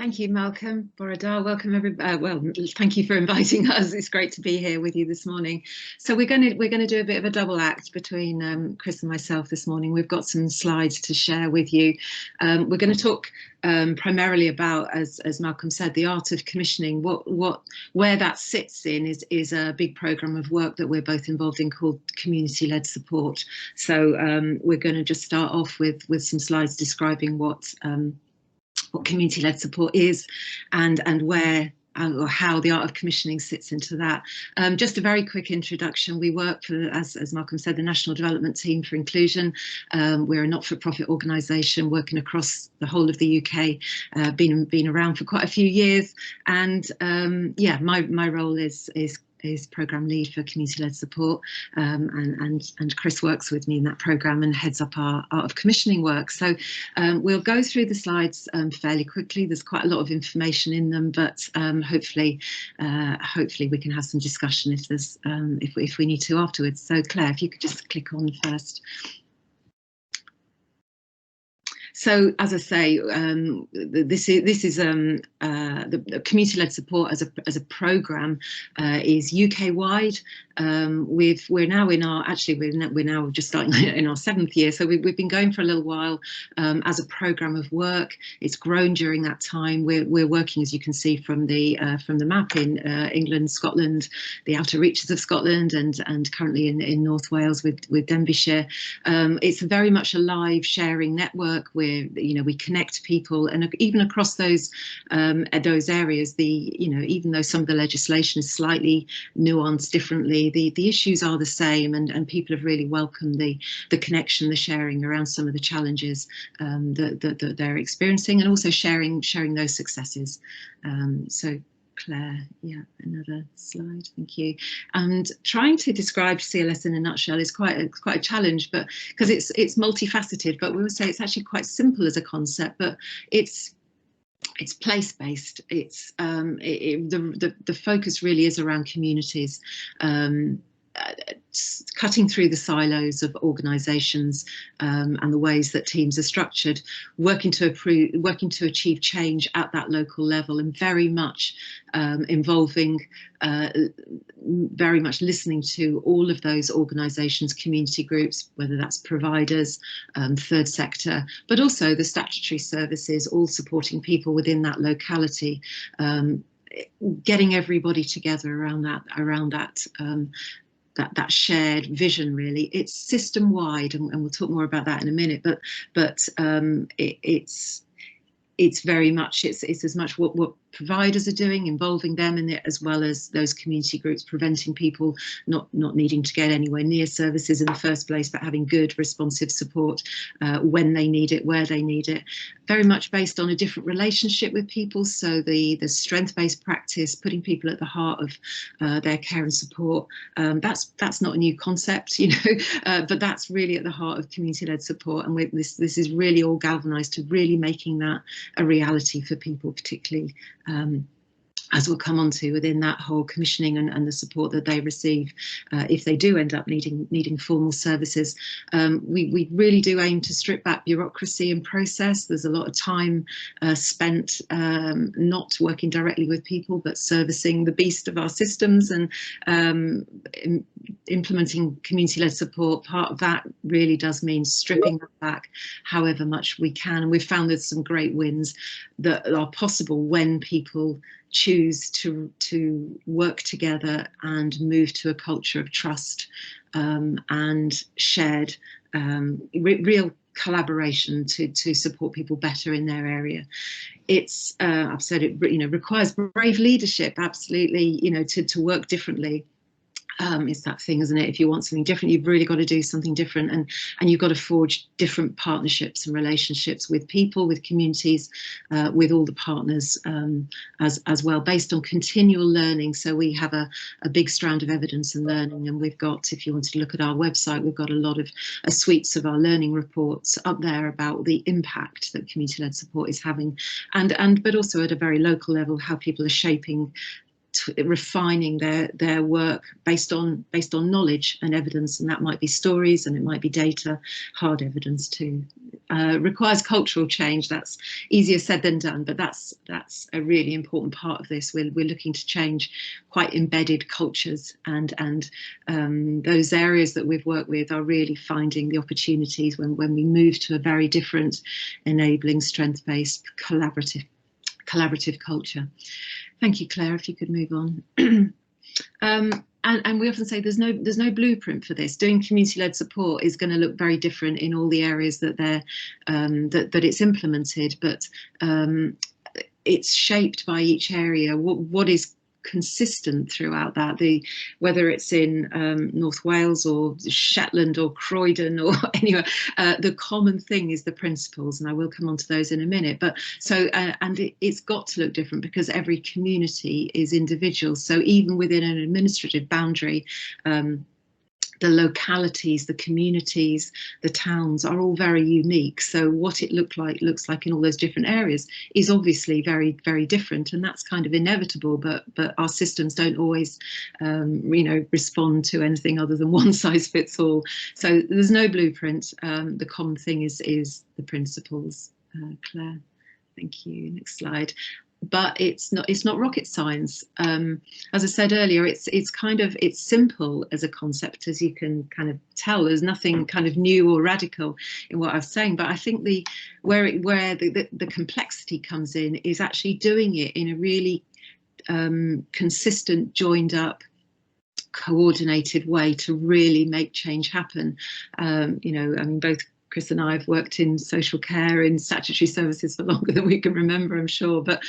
Thank you, Malcolm. Borodar, welcome everybody. Well, thank you for inviting us. It's great to be here with you this morning. So we're going to do a bit of a double act between Chris and myself this morning. We've got some slides to share with you. We're going to talk primarily about, as Malcolm said, the art of commissioning. Where that sits in is a big programme of work that we're both involved in called community-led support. So we're going to just start off with some slides describing what community-led support is and where or how the art of commissioning sits into that. Just a very quick introduction. We work for, as Malcolm said, the National Development Team for Inclusion. We're a not-for-profit organisation working across the whole of the UK, been around for quite a few years. And yeah, my role is programme lead for community-led support, and Chris works with me in that programme and heads up our art of commissioning work. So we'll go through the slides fairly quickly. There's quite a lot of information in them, but hopefully we can have some discussion if there's if we need to afterwards. So Claire, if you could just click on first. So, as I say, this is the community-led support as a programme is UK wide. We're now in our we're now just starting in our 7th year. So we've been going for a little while as a programme of work. It's grown during that time. We're working, as you can see from the map, in England, Scotland, the outer reaches of Scotland, and currently in North Wales with Denbighshire. It's very much a live sharing network where we connect people, and even across those areas, even though some of the legislation is slightly nuanced differently, the issues are the same, and people have really welcomed the connection, the sharing around some of the challenges that they're experiencing, and also sharing those successes. So Claire, yeah, another slide, thank you. And trying to describe CLS in a nutshell is quite a challenge, but because it's multifaceted. But we would say it's actually quite simple as a concept, but it's place-based. It's the focus really is around communities, cutting through the silos of organisations and the ways that teams are structured, working to achieve change at that local level, and very much involving, very much listening to all of those organisations, community groups, whether that's providers, third sector, but also the statutory services, all supporting people within that locality. Getting everybody together around that shared vision. Really, it's system wide, and we'll talk more about that in a minute. But it's very much it's as much what providers are doing, involving them in it, as well as those community groups, preventing people not needing to get anywhere near services in the first place, but having good responsive support when they need it, where they need it. Very much based on a different relationship with people. So the strength-based practice, putting people at the heart of their care and support. That's not a new concept, but that's really at the heart of community-led support. And this is really all galvanised to really making that a reality for people, particularly as we'll come on to within that whole commissioning and the support that they receive if they do end up needing formal services. We really do aim to strip back bureaucracy and process. There's a lot of time spent not working directly with people, but servicing the beast of our systems, and implementing community-led support. Part of that really does mean stripping that back however much we can, and we've found there's some great wins that are possible when people choose to work together and move to a culture of trust and shared real collaboration to support people better in their area. It's I've said it, requires brave leadership, absolutely, to work differently. It's that thing, isn't it? If you want something different, you've really got to do something different, and you've got to forge different partnerships and relationships with people, with communities, with all the partners as well, based on continual learning. So we have a big strand of evidence and learning, and we've got, if you want to look at our website, we've got a lot of suites of our learning reports up there about the impact that community-led support is having, but also at a very local level, how people are shaping, refining their work based on knowledge and evidence, and that might be stories and it might be data, hard evidence too. requires cultural change. That's easier said than done, but that's a really important part of this. We're looking to change quite embedded cultures, and those areas that we've worked with are really finding the opportunities when we move to a very different, enabling, strength-based, collaborative culture. Thank you, Claire. If you could move on. And we often say there's no blueprint for this. Doing community-led support is going to look very different in all the areas that that it's implemented, but it's shaped by each area. What is consistent throughout that, whether it's in North Wales or Shetland or Croydon or anywhere, the common thing is the principles, and I will come on to those in a minute. But so and it's got to look different because every community is individual. So even within an administrative boundary, the localities, the communities, the towns are all very unique. So what it looks like in all those different areas is obviously very, very different, and that's kind of inevitable. But our systems don't always, respond to anything other than one size fits all. So there's no blueprint. The common thing is the principles. Claire, thank you. Next slide. But it's not rocket science. As I said earlier, it's simple as a concept, as you can kind of tell. There's nothing kind of new or radical in what I was saying. But I think where the complexity comes in is actually doing it in a really consistent, joined up, coordinated way to really make change happen. Both Chris and I have worked in social care, in statutory services for longer than we can remember, I'm sure. But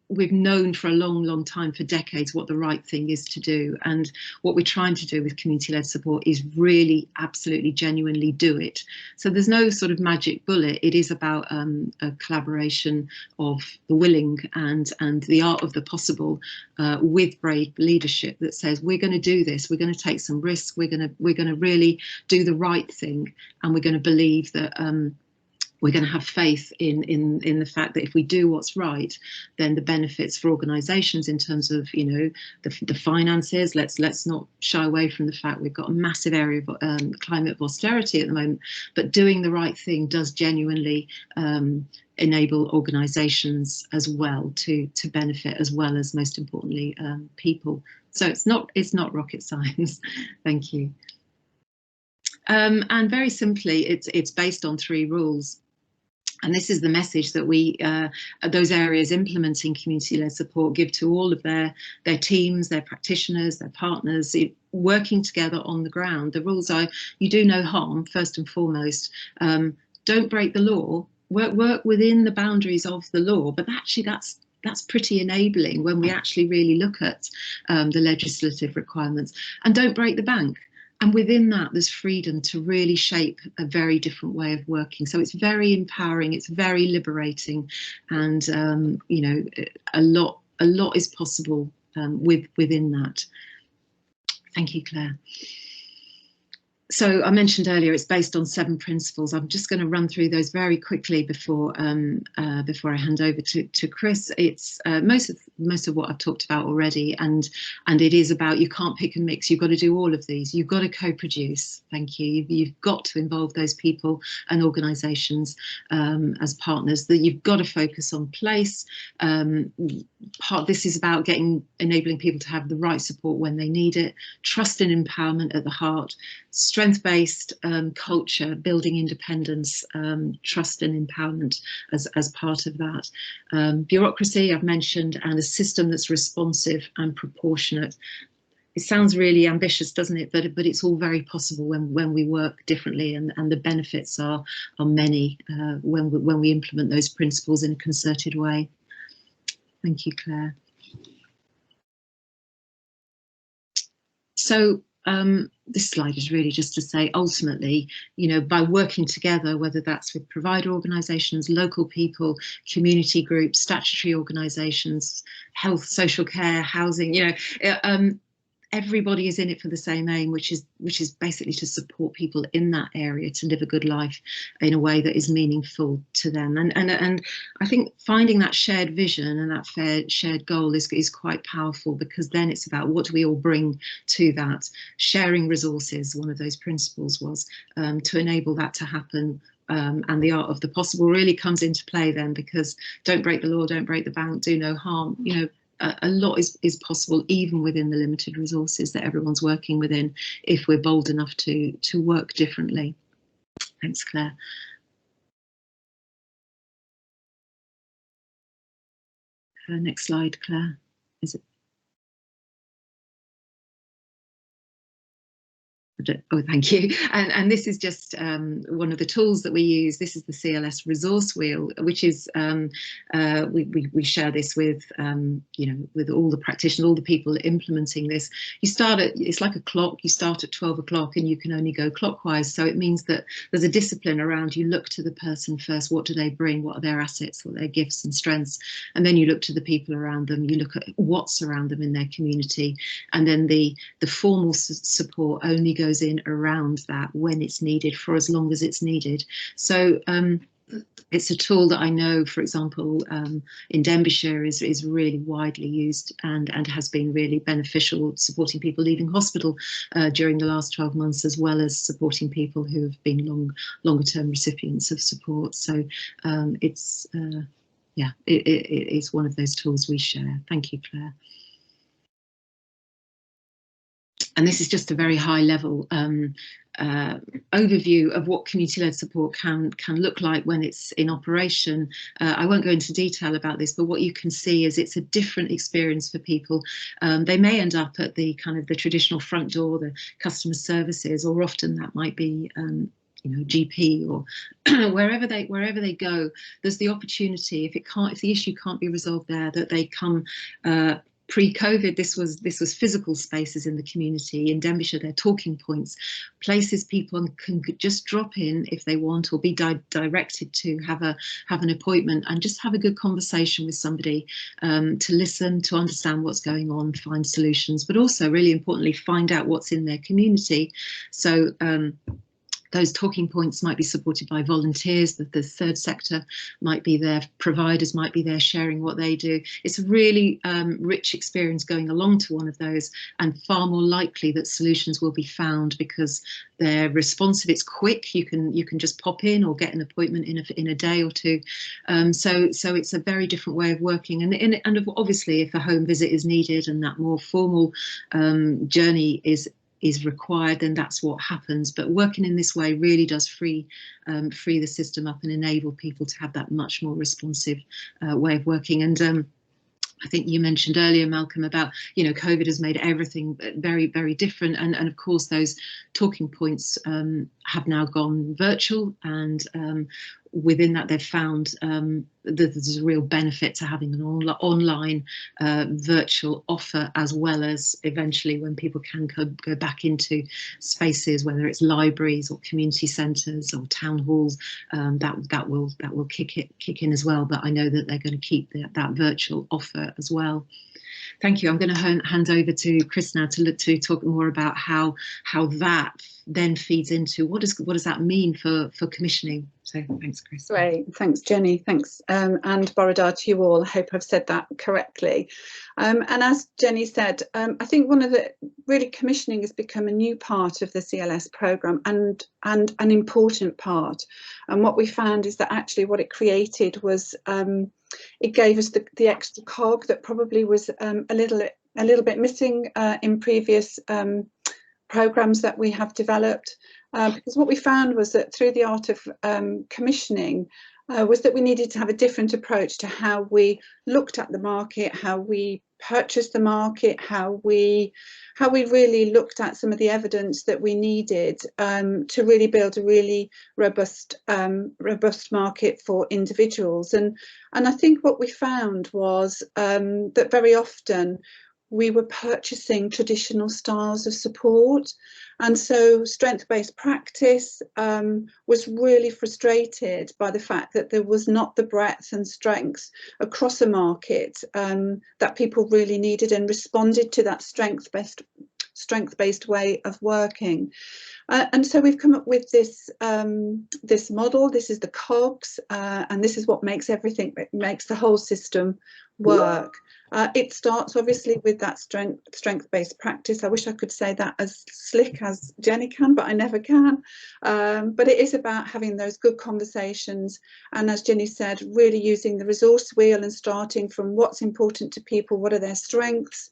we've known for a long time, for decades, what the right thing is to do. And what we're trying to do with community-led support is really, absolutely, genuinely do it. So there's no sort of magic bullet. It is about a collaboration of the willing and the art of the possible, with brave leadership that says we're going to do this. We're going to take some risks. We're going to really do the right thing, and we're going to believe that. We're going to have faith in the fact that if we do what's right, then the benefits for organisations in terms of the finances. Let's not shy away from the fact we've got a massive area of climate of austerity at the moment, but doing the right thing does genuinely enable organisations as well to benefit, as well as, most importantly, people. So it's not rocket science. Thank you. And very simply, it's based on 3 rules. And this is the message that those areas implementing community-led support give to all of their teams, their practitioners, their partners, working together on the ground. The rules are: you do no harm, first and foremost. Don't break the law. Work within the boundaries of the law. But actually, that's pretty enabling when we actually really look at the legislative requirements. And don't break the bank. And within that, there's freedom to really shape a very different way of working. So it's very empowering, it's very liberating, and a lot is possible within that. Thank you, Claire. So I mentioned earlier, it's based on 7 principles. I'm just going to run through those very quickly before I hand over to Chris. It's most of what I've talked about already, and it is about, you can't pick and mix. You've got to do all of these. You've got to co-produce. Thank you. You've got to involve those people and organisations as partners. That you've got to focus on place. This is about enabling people to have the right support when they need it. Trust and empowerment at the heart. Strength-based culture, building independence, trust and empowerment as part of that. Bureaucracy, I've mentioned, and a system that's responsive and proportionate. It sounds really ambitious, doesn't it? But it's all very possible when we work differently, and the benefits are many when we implement those principles in a concerted way. Thank you, Claire. So this slide is really just to say, ultimately, by working together, whether that's with provider organisations, local people, community groups, statutory organisations, health, social care, housing, everybody is in it for the same aim, which is basically to support people in that area to live a good life in a way that is meaningful to them. And I think finding that shared vision and that shared goal is quite powerful, because then it's about what do we all bring to that. Sharing resources, one of those principles was to enable that to happen. And the art of the possible really comes into play then, because don't break the law, don't break the bank, do no harm. You know, a lot is possible even within the limited resources that everyone's working within, if we're bold enough to work differently. Thanks, Claire. Next slide, Claire. Is it? Oh, thank you. And this is just one of the tools that we use. This is the CLS resource wheel, which is we share this with with all the practitioners, all the people implementing this. You start at, it's like a clock. You start at 12 o'clock and you can only go clockwise. So it means that there's a discipline around. You look to the person first. What do they bring? What are their assets? What are their gifts and strengths? And then you look to the people around them. You look at what's around them in their community, and then the formal support only goes in around that when it's needed, for as long as it's needed. So it's a tool that I know, for example, in Denbighshire is really widely used and has been really beneficial, supporting people leaving hospital during the last 12 months, as well as supporting people who have been longer term recipients of support. So it's one of those tools we share. Thank you, Claire. And this is just a very high level overview of what community-led support can look like when it's in operation. I won't go into detail about this, but what you can see is it's a different experience for people. They may end up at the kind of the traditional front door, the customer services, or often that might be GP or wherever they go. There's the opportunity, if the issue can't be resolved there, that they come. Pre-COVID, this was physical spaces in the community. In Denbighshire, they're talking points, places people can just drop in if they want, or be directed to have an appointment and just have a good conversation with somebody, to listen, to understand what's going on, find solutions, but also really importantly, find out what's in their community. So those talking points might be supported by volunteers, that the third sector might be there, providers might be there sharing what they do. It's a really rich experience going along to one of those, and far more likely that solutions will be found because they're responsive. It's quick. You can just pop in or get an appointment in a day or two. So it's a very different way of working. And obviously, if a home visit is needed and that more formal journey is required, then that's what happens. But working in this way really does free the system up and enable people to have that much more responsive way of working. And I think you mentioned earlier, Malcolm, about COVID has made everything very, very different, and of course those talking points have now gone virtual, and within that they've found that there's a real benefit to having an online virtual offer, as well as eventually when people can go back into spaces, whether it's libraries or community centres or town halls, that will kick in as well. But I know that they're going to keep that virtual offer as well. Thank you. I'm going to hand over to Chris now to talk more about how that then feeds into what does that mean for commissioning. So thanks, Chris. Great, thanks, Jenny. Thanks, and Borodar to you all. I hope I've said that correctly. And as Jenny said, I think one of the commissioning has become a new part of the CLS programme, and an important part. And what we found is that actually what it created was it gave us the extra cog that probably was a little bit missing in previous programmes that we have developed, because what we found was that through the art of commissioning was that we needed to have a different approach to how we looked at the market, how we purchased the market, how we really looked at some of the evidence that we needed to really build a really robust market for individuals. And I think what we found was that very often we were purchasing traditional styles of support, and so strength-based practice was really frustrated by the fact that there was not the breadth and strength across a market that people really needed and responded to that strength-based strength-based way of working. And so we've come up with this this model. This is the cogs, and this is what makes everything, makes the whole system work. It starts obviously with that strength-based practice. I wish I could say that as slick as Jenny can, but I never can. But it is about having those good conversations, and as Jenny said, really using the resource wheel and starting from what's important to people, what are their strengths,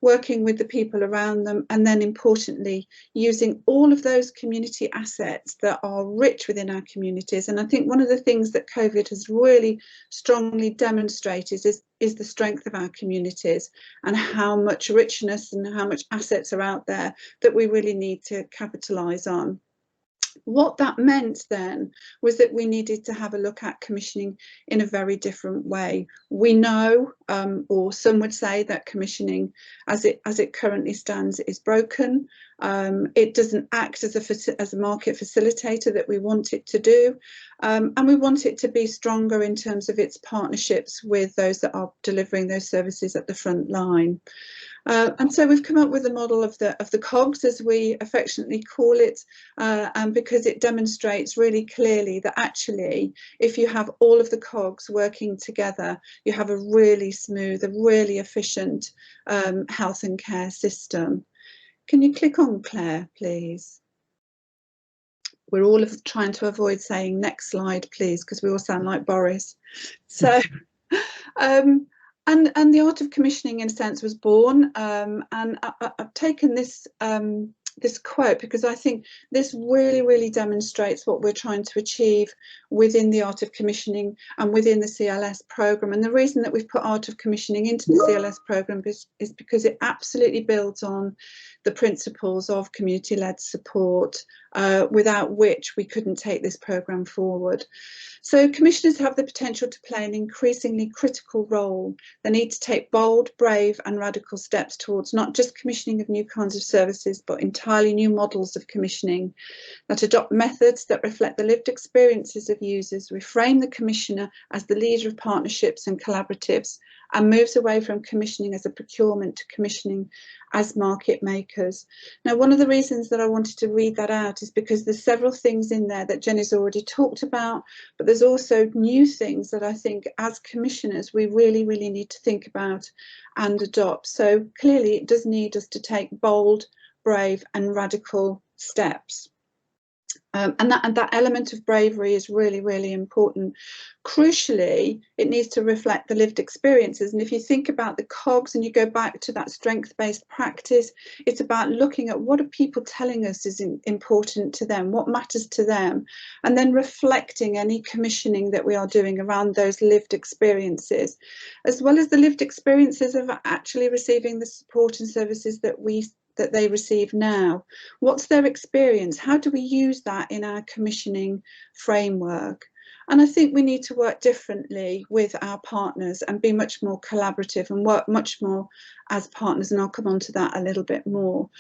working with the people around them, and then importantly using all of those community assets that are rich within our communities. And I think one of the things that COVID has really strongly demonstrated is the strength of our communities and how much richness and how much assets are out there that we really need to capitalise on. What that meant then was that we needed to have a look at commissioning in a very different way. We know, or some would say, that commissioning as it currently stands is broken. It doesn't act as a market facilitator that we want it to do, and we want it to be stronger in terms of its partnerships with those that are delivering those services at the front line. And so we've come up with a model of the cogs, as we affectionately call it, and because it demonstrates really clearly that actually, if you have all of the cogs working together, you have a really smooth, a really efficient health and care system. Can you click on Claire, please? We're all trying to avoid saying next slide, please, because we all sound like Boris. So. And the art of commissioning, in a sense, was born, and I've taken this this quote because I think this really demonstrates what we're trying to achieve within the art of commissioning and within the CLS programme. And the reason that we've put art of commissioning into the CLS programme is because it absolutely builds on the principles of community-led support, without which we couldn't take this programme forward. So commissioners have the potential to play an increasingly critical role. They need to take bold, brave and radical steps towards not just commissioning of new kinds of services, but entirely new models of commissioning that adopt methods that reflect the lived experiences of users, reframe the commissioner as the leader of partnerships and collaboratives, and moves away from commissioning as a procurement to commissioning as market makers. Now, one of the reasons that I wanted to read that out is because there's several things in there that Jenny's already talked about, but there's also new things that I think as commissioners we really need to think about and adopt. So clearly it does need us to take bold, brave and radical steps. And that element of bravery is really important. Crucially, it needs to reflect the lived experiences. And if you think about the cogs and you go back to that strength-based practice, it's about looking at what are people telling us is important to them, what matters to them, and then reflecting any commissioning that we are doing around those lived experiences, as well as the lived experiences of actually receiving the support and services that they receive now. What's their experience? How do we use that in our commissioning framework? And I think we need to work differently with our partners and be much more collaborative and work much more as partners, and I'll come on to that a little bit more.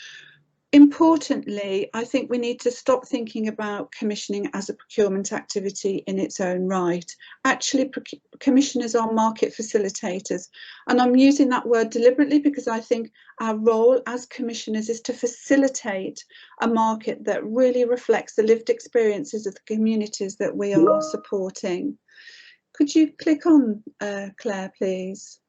Importantly, I think we need to stop thinking about commissioning as a procurement activity in its own right. Actually, commissioners are market facilitators, and I'm using that word deliberately because I think our role as commissioners is to facilitate a market that really reflects the lived experiences of the communities that we are supporting. Could you click on Claire, please?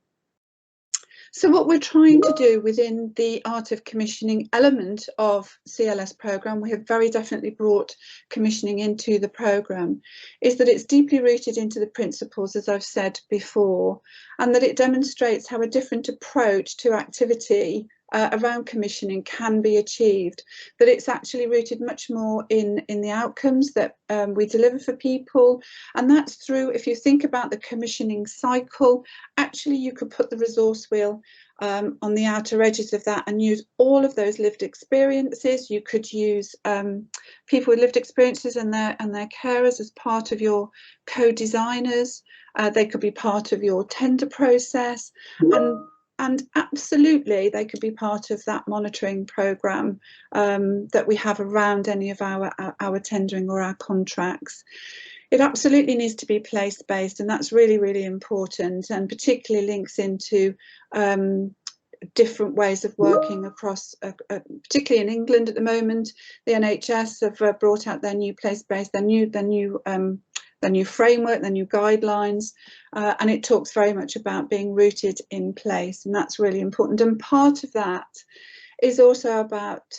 So what we're trying to do within the art of commissioning element of CLS programme, we have very definitely brought commissioning into the programme, is that it's deeply rooted into the principles, as I've said before, and that it demonstrates how a different approach to activity around commissioning can be achieved, that it's actually rooted much more in the outcomes that we deliver for people. And that's through, if you think about the commissioning cycle, actually you could put the resource wheel on the outer edges of that and use all of those lived experiences. You could use people with lived experiences and their carers as part of your co-designers. They could be part of your tender process, and absolutely they could be part of that monitoring programme that we have around any of our tendering or our contracts. It absolutely needs to be place-based, and that's really important, and particularly links into different ways of working across, particularly in England at the moment. The NHS have brought out their new place-based, their new framework, their new guidelines, and it talks very much about being rooted in place, and that's really important. And part of that is also about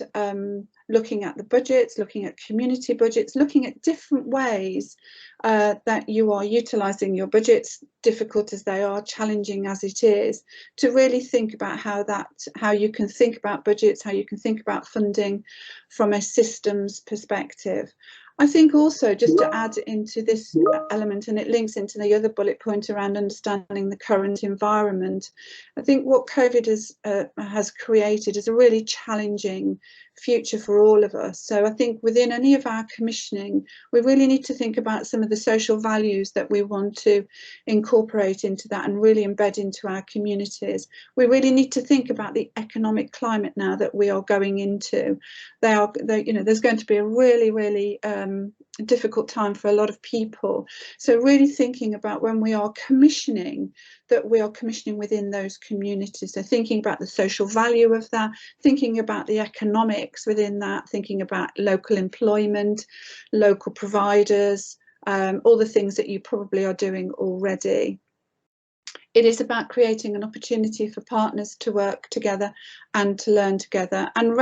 looking at the budgets, looking at community budgets, looking at different ways that you are utilising your budgets, difficult as they are, challenging as it is, to really think about how you can think about budgets, how you can think about funding from a systems perspective. I think also, just to add into this element, and it links into the other bullet point around understanding the current environment, I think what COVID has created is a really challenging future for all of us. So I think within any of our commissioning, we really need to think about some of the social values that we want to incorporate into that and really embed into our communities. We really need to think about the economic climate now that we are going into. There's going to be a really difficult time for a lot of people. So really thinking about when we are commissioning, that we are commissioning within those communities. So thinking about the social value of that, thinking about the economics within that, thinking about local employment, local providers, all the things that you probably are doing already. It is about creating an opportunity for partners to work together and to learn together, and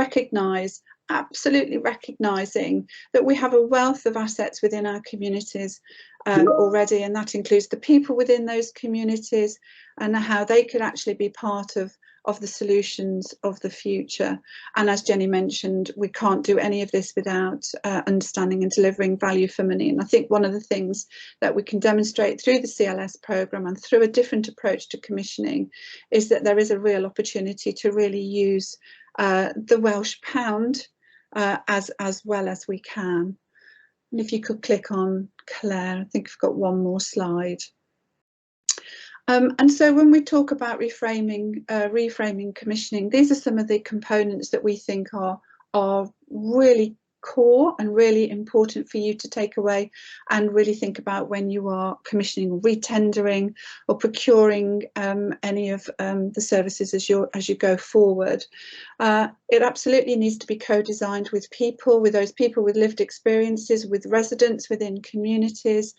absolutely recognising that we have a wealth of assets within our communities already, and that includes the people within those communities and how they could actually be part of the solutions of the future. And as Jenny mentioned, we can't do any of this without understanding and delivering value for money. And I think one of the things that we can demonstrate through the CLS programme and through a different approach to commissioning is that there is a real opportunity to really use the Welsh pound as well as we can. And if you could click on Claire, I think I've got one more slide. And so when we talk about reframing commissioning, these are some of the components that we think are really core and really important for you to take away and really think about when you are commissioning or retendering or procuring any of the services as you go forward. It absolutely needs to be co-designed with people, with those people with lived experiences, with residents within communities,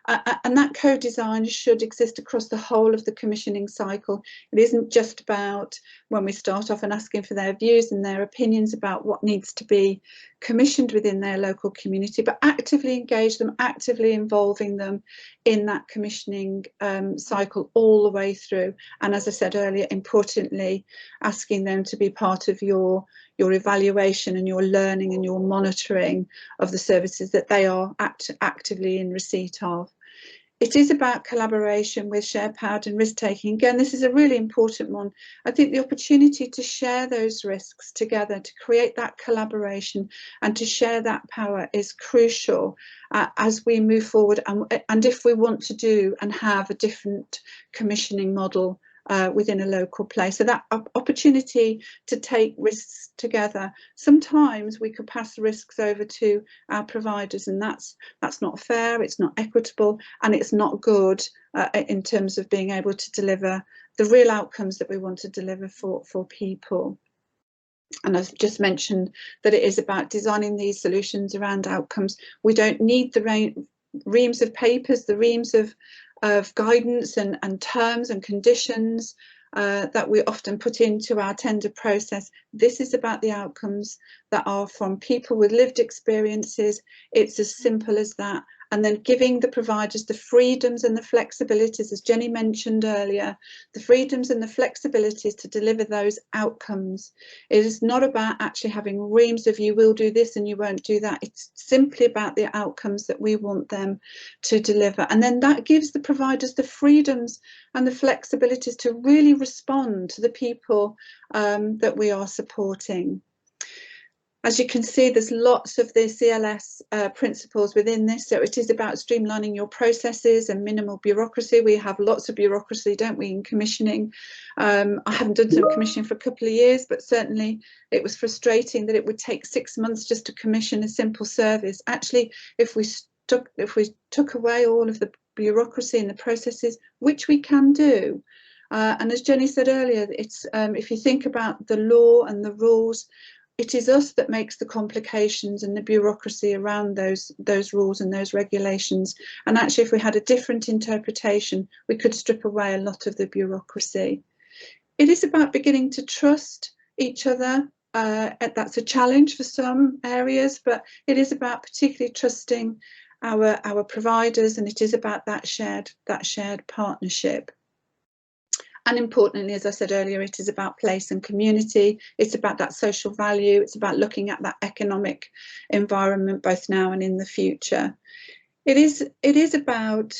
and that co-design should exist across the whole of the commissioning cycle. It isn't just about when we start off and asking for their views and their opinions about what needs to be commissioned within their local community, but actively engage them, actively involving them in that commissioning cycle all the way through. And as I said earlier, importantly, asking them to be part of your evaluation and your learning and your monitoring of the services that they are actively in receipt of. It is about collaboration with shared power and risk taking. Again, this is a really important one. I think the opportunity to share those risks together, to create that collaboration and to share that power is crucial as we move forward. And if we want to do and have a different commissioning model within a local place. So that opportunity to take risks together, sometimes we could pass the risks over to our providers, and that's not fair, it's not equitable, and it's not good in terms of being able to deliver the real outcomes that we want to deliver for people. And I've just mentioned that it is about designing these solutions around outcomes. We don't need the reams of papers, the reams of guidance and terms and conditions that we often put into our tender process. This is about the outcomes that are from people with lived experiences. It's as simple as that. And then giving the providers the freedoms and the flexibilities, as Jenny mentioned earlier, the freedoms and the flexibilities to deliver those outcomes. It is not about actually having reams of you will do this and you won't do that. It's simply about the outcomes that we want them to deliver. And then that gives the providers the freedoms and the flexibilities to really respond to the people that we are supporting. As you can see, there's lots of the CLS principles within this. So it is about streamlining your processes and minimal bureaucracy. We have lots of bureaucracy, don't we, in commissioning? I haven't done some commissioning for a couple of years, but certainly it was frustrating that it would take 6 months just to commission a simple service. Actually, if we took away all of the bureaucracy and the processes, which we can do, And as Jenny said earlier, it's if you think about the law and the rules, it is us that makes the complications and the bureaucracy around those rules and those regulations. And actually, if we had a different interpretation, we could strip away a lot of the bureaucracy. It is about beginning to trust each other. That's a challenge for some areas, but it is about particularly trusting our providers, and it is about that shared partnership. And importantly, as I said earlier, it is about place and community. It's about that social value. It's about looking at that economic environment, both now and in the future. It is about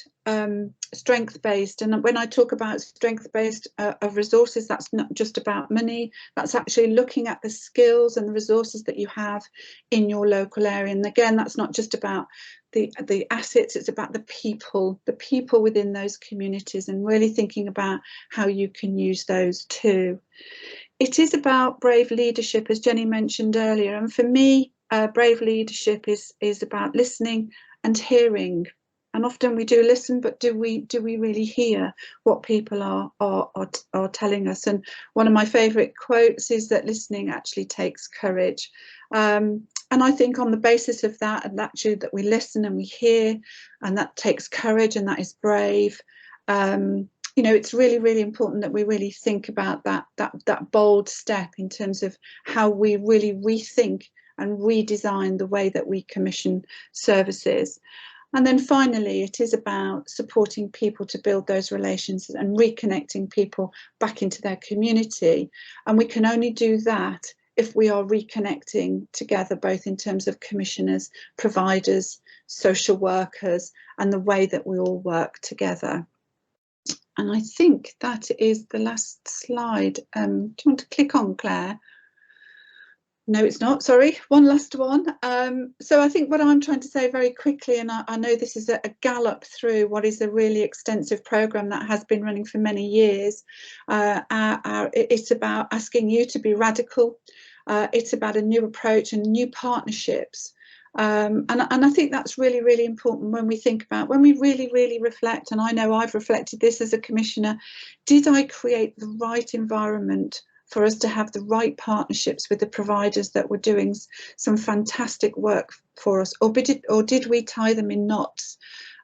strength-based, and when I talk about strength-based of resources, that's not just about money. That's actually looking at the skills and the resources that you have in your local area. And again, that's not just about the assets, it's about the people within those communities, and really thinking about how you can use those too. It is about brave leadership, as Jenny mentioned earlier, and for me, brave leadership is about listening and hearing. And often we do listen, but do we really hear what people are telling us? And one of my favourite quotes is that listening actually takes courage. And I think on the basis of that, and attitude that we listen and we hear, and that takes courage and that is brave, you know, it's really, really important that we really think about that bold step in terms of how we really rethink and redesign the way that we commission services. And then finally, it is about supporting people to build those relations and reconnecting people back into their community. And we can only do that if we are reconnecting together, both in terms of commissioners, providers, social workers, and the way that we all work together. And I think that is the last slide. Do you want to click on, Claire? No, it's not, sorry, one last one. So I think what I'm trying to say very quickly, and I know this is a gallop through what is a really extensive programme that has been running for many years. It's about asking you to be radical. It's about a new approach and new partnerships. And I think that's really, really important when we think about, when we really, really reflect, and I know I've reflected this as a commissioner, did I create the right environment for us to have the right partnerships with the providers that were doing some fantastic work for us, or did we tie them in knots?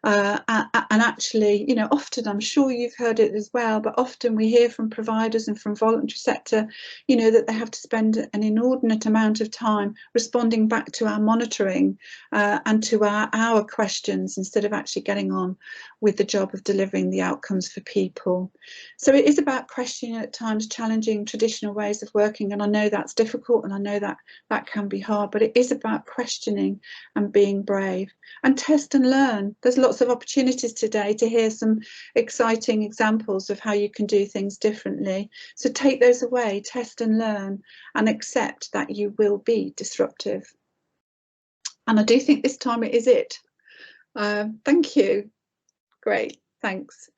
And actually, you know, often, I'm sure you've heard it as well, but often we hear from providers and from voluntary sector, you know, that they have to spend an inordinate amount of time responding back to our monitoring and to our questions, instead of actually getting on with the job of delivering the outcomes for people. So it is about questioning, at times challenging traditional ways of working, and I know that's difficult, and I know that that can be hard, but it is about questioning and being brave and test and learn. There's lots of opportunities today to hear some exciting examples of how you can do things differently. So take those away, test and learn, and accept that you will be disruptive. And I do think this time it is it. Thank you. Great, thanks.